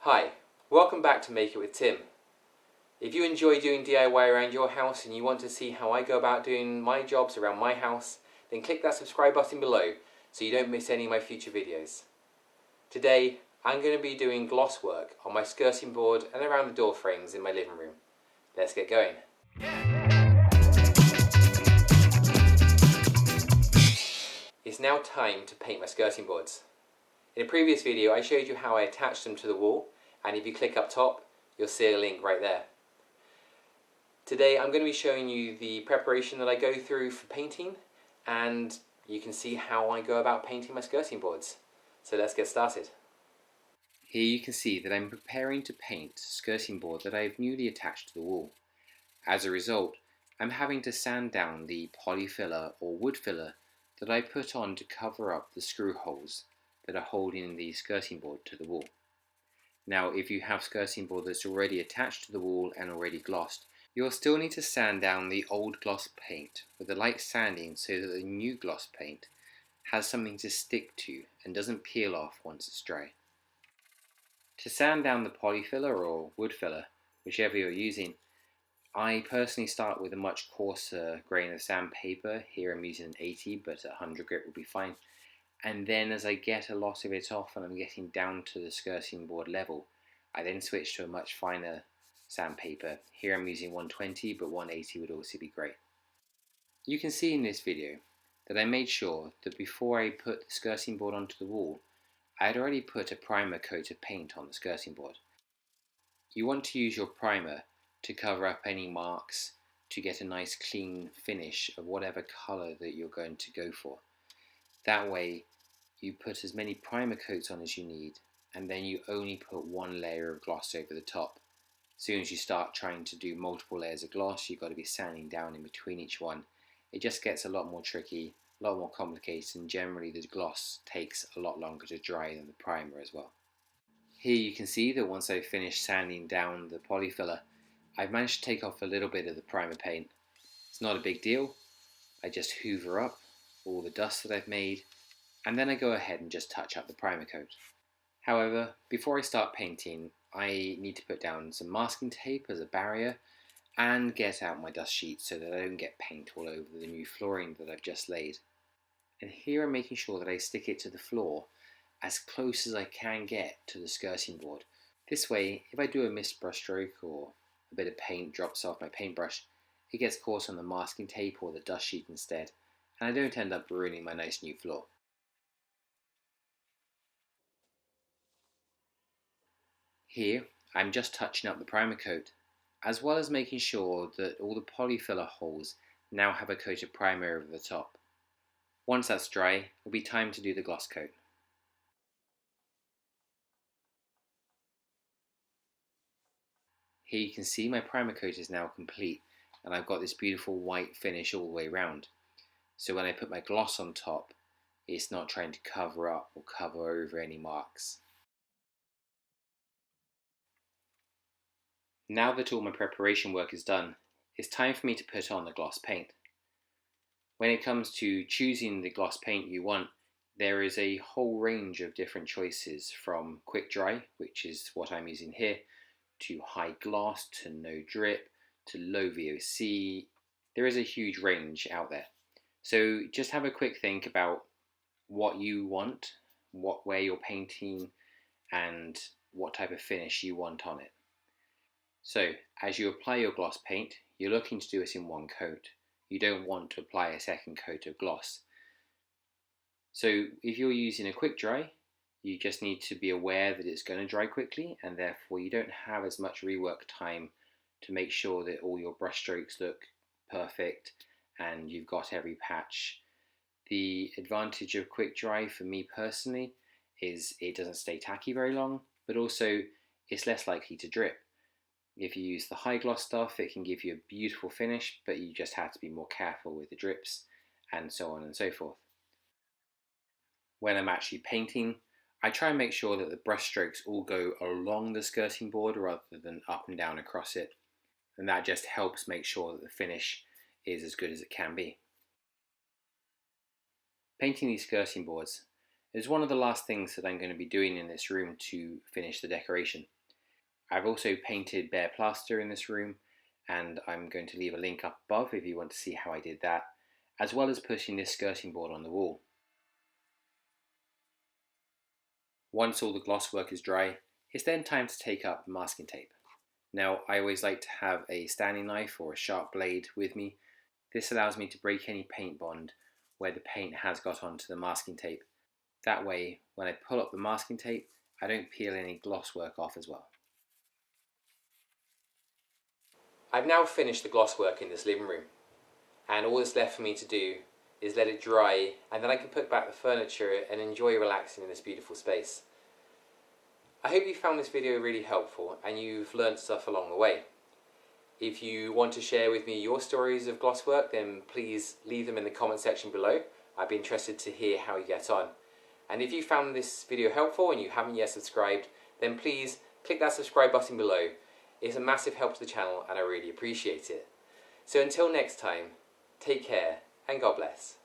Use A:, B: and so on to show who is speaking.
A: Hi, welcome back to Make It with Tim. If you enjoy doing DIY around your house and you want to see how I go about doing my jobs around my house, then click that subscribe button below so you don't miss any of my future videos. Today, I'm going to be doing gloss work on my skirting board and around the door frames in my living room. Let's get going. It's now time to paint my skirting boards. In a previous video I showed you how I attached them to the wall, and if you click up top you'll see a link right there. Today I'm going to be showing you the preparation that I go through for painting, and you can see how I go about painting my skirting boards. So let's get started. Here you can see that I'm preparing to paint a skirting board that I've newly attached to the wall. As a result, I'm having to sand down the polyfiller or wood filler that I put on to cover up the screw holes that are holding the skirting board to the wall. Now, if you have skirting board that's already attached to the wall and already glossed, you'll still need to sand down the old gloss paint with a light sanding so that the new gloss paint has something to stick to and doesn't peel off once it's dry. To sand down the polyfiller or wood filler, whichever you're using, I personally start with a much coarser grain of sandpaper. Here I'm using an 80, but a 100 grit would be fine. And then as I get a lot of it off and I'm getting down to the skirting board level, I then switch to a much finer sandpaper. Here I'm using 120, but 180 would also be great. You can see in this video that I made sure that before I put the skirting board onto the wall, I had already put a primer coat of paint on the skirting board. You want to use your primer to cover up any marks, to get a nice clean finish of whatever colour that you're going to go for. That way you put as many primer coats on as you need, and then you only put one layer of gloss over the top. As soon as you start trying to do multiple layers of gloss, you've got to be sanding down in between each one. It just gets a lot more tricky, a lot more complicated, and generally the gloss takes a lot longer to dry than the primer as well. Here you can see that once I've finished sanding down the polyfiller, I've managed to take off a little bit of the primer paint. It's not a big deal. I just hoover up all the dust that I've made, and then I go ahead and just touch up the primer coat. However, before I start painting, I need to put down some masking tape as a barrier and get out my dust sheet so that I don't get paint all over the new flooring that I've just laid. And here I'm making sure that I stick it to the floor as close as I can get to the skirting board. This way, if I do a missed brush stroke or a bit of paint drops off my paintbrush, it gets caught on the masking tape or the dust sheet instead, and I don't end up ruining my nice new floor. Here, I'm just touching up the primer coat, as well as making sure that all the polyfiller holes now have a coat of primer over the top. Once that's dry, it'll be time to do the gloss coat. Here you can see my primer coat is now complete, and I've got this beautiful white finish all the way around. So when I put my gloss on top, it's not trying to cover up or cover over any marks. Now that all my preparation work is done, it's time for me to put on the gloss paint. When it comes to choosing the gloss paint you want, there is a whole range of different choices, from quick dry, which is what I'm using here, to high gloss, to no drip, to low VOC. There is a huge range out there. So just have a quick think about what you want, where you're painting, and what type of finish you want on it. So as you apply your gloss paint, you're looking to do it in one coat. You don't want to apply a second coat of gloss. So if you're using a quick dry, you just need to be aware that it's going to dry quickly, and therefore you don't have as much rework time to make sure that all your brush strokes look perfect and you've got every patch. The advantage of quick dry for me personally is it doesn't stay tacky very long, but also it's less likely to drip. If you use the high gloss stuff, it can give you a beautiful finish, but you just have to be more careful with the drips and so on and so forth. When I'm actually painting, I try and make sure that the brush strokes all go along the skirting board rather than up and down across it, and that just helps make sure that the finish is as good as it can be. Painting these skirting boards It's one of the last things that I'm going to be doing in this room to finish the decoration. I've also painted bare plaster in this room, and I'm going to leave a link up above if you want to see how I did that, as well as putting this skirting board on the wall. Once all the gloss work is dry, it's then time to take up the masking tape. Now, I always like to have a Stanley knife or a sharp blade with me. This allows me to break any paint bond where the paint has got onto the masking tape. That way, when I pull up the masking tape, I don't peel any gloss work off as well. I've now finished the gloss work in this living room, and all that's left for me to do is let it dry, and then I can put back the furniture and enjoy relaxing in this beautiful space. I hope you found this video really helpful and you've learned stuff along the way. If you want to share with me your stories of gloss work, then please leave them in the comment section below. I'd be interested to hear how you get on. And if you found this video helpful and you haven't yet subscribed, then please click that subscribe button below. It's a massive help to the channel and I really appreciate it. So until next time, take care and God bless.